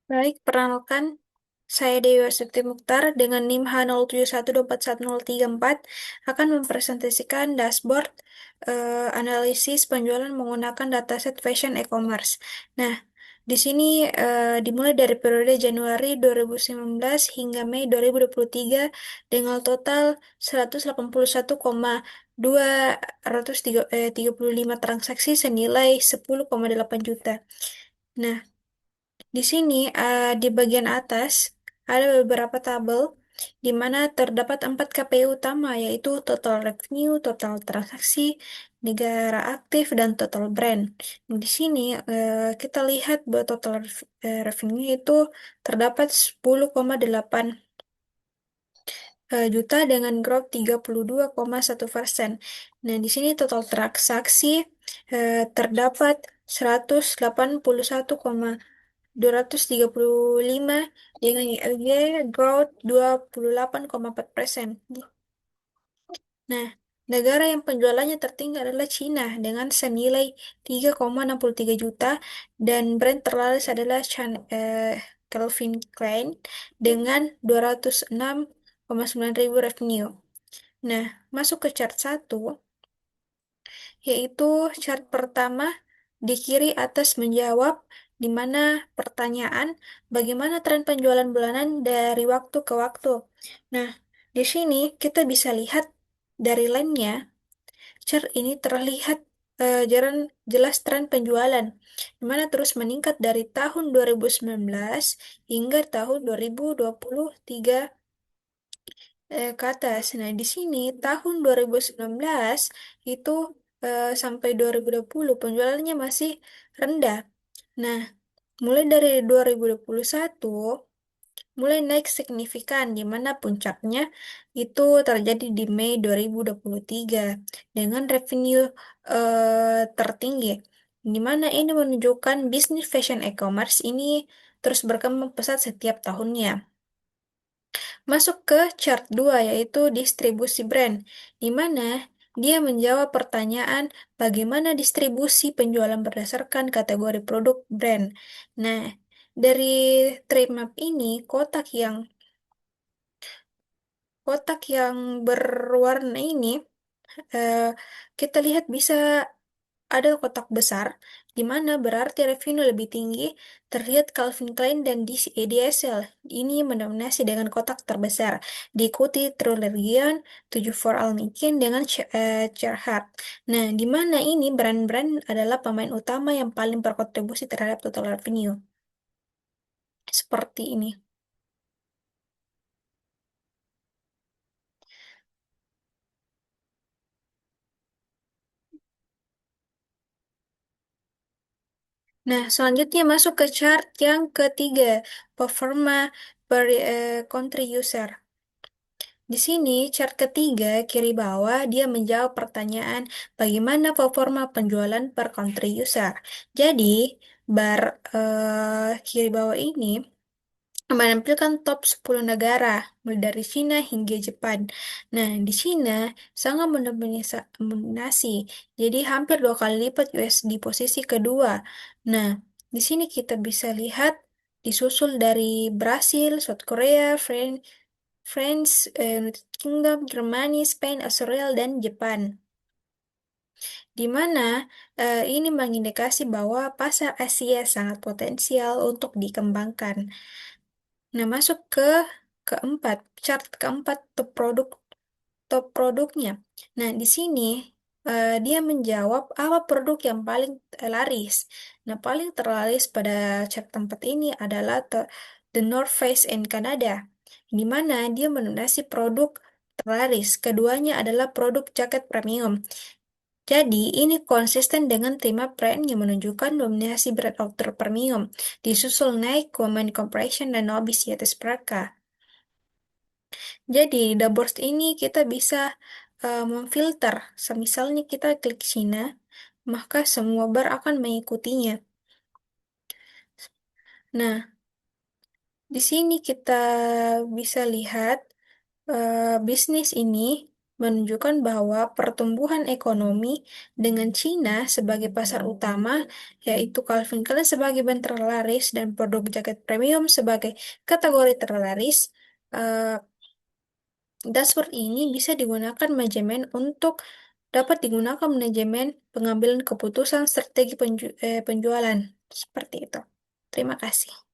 Baik, perkenalkan, saya Dewi Astuti Mukhtar dengan NIM H071241034 akan mempresentasikan dashboard analisis penjualan menggunakan dataset fashion e-commerce. Nah, di sini dimulai dari periode Januari 2019 hingga Mei 2023 dengan total 181,235 transaksi senilai 10,8 juta. Nah, di sini, di bagian atas, ada beberapa tabel di mana terdapat 4 KPI utama, yaitu total revenue, total transaksi, negara aktif, dan total brand. Di sini, kita lihat bahwa total revenue itu terdapat 10,8 juta dengan growth 32,1%. Nah, di sini total transaksi terdapat 181,235 dengan YLY growth 28,4%. Nah, negara yang penjualannya tertinggi adalah Cina dengan senilai 3,63 juta dan brand terlaris adalah Calvin Klein dengan 206,9 ribu revenue. Nah, masuk ke chart 1, yaitu chart pertama di kiri atas menjawab di mana pertanyaan bagaimana tren penjualan bulanan dari waktu ke waktu. Nah, di sini kita bisa lihat dari line-nya, chart ini terlihat jelas tren penjualan, di mana terus meningkat dari tahun 2019 hingga tahun 2023 ke atas. Nah, di sini tahun 2019 itu sampai 2020 penjualannya masih rendah. Nah, mulai dari 2021 mulai naik signifikan di mana puncaknya itu terjadi di Mei 2023 dengan revenue tertinggi. Di mana ini menunjukkan bisnis fashion e-commerce ini terus berkembang pesat setiap tahunnya. Masuk ke chart 2 yaitu distribusi brand, di mana dia menjawab pertanyaan bagaimana distribusi penjualan berdasarkan kategori produk brand. Nah, dari trade map ini, kotak yang berwarna ini eh, kita lihat bisa ada kotak besar, di mana berarti revenue lebih tinggi, terlihat Calvin Klein dan DSL. Ini mendominasi dengan kotak terbesar, diikuti Tru-Legion, 74 Almikin dengan Carhartt. Nah, di mana ini brand-brand adalah pemain utama yang paling berkontribusi terhadap total revenue. Seperti ini. Nah, selanjutnya masuk ke chart yang ketiga, performa per country user. Di sini, chart ketiga, kiri bawah, dia menjawab pertanyaan bagaimana performa penjualan per country user. Jadi, bar kiri bawah ini menampilkan top 10 negara, mulai dari Cina hingga Jepang. Nah, di Cina sangat mendominasi, jadi hampir 2 kali lipat US di posisi kedua. Nah, di sini kita bisa lihat disusul dari Brasil, South Korea, France, United Kingdom, Germany, Spain, Australia, dan Jepang. Di mana ini mengindikasi bahwa pasar Asia sangat potensial untuk dikembangkan. Nah, masuk ke keempat, chart keempat top produknya. Nah, di sini dia menjawab apa produk yang paling laris. Nah, paling terlaris pada chart tempat ini adalah The North Face in Canada, di mana dia mendominasi produk terlaris. Keduanya adalah produk jaket premium. Jadi, ini konsisten dengan tema brand yang menunjukkan dominasi brand outer premium, disusul Nike, Women Compression, dan Nobis di atas mereka. Jadi, di dashboard ini kita bisa memfilter. Misalnya kita klik Cina, maka semua bar akan mengikutinya. Nah, di sini kita bisa lihat bisnis ini. menunjukkan bahwa pertumbuhan ekonomi dengan Cina sebagai pasar utama, yaitu Calvin Klein sebagai brand terlaris dan produk jaket premium sebagai kategori terlaris, eh, dashboard ini bisa digunakan manajemen untuk dapat digunakan manajemen pengambilan keputusan strategi penjualan. Seperti itu. Terima kasih.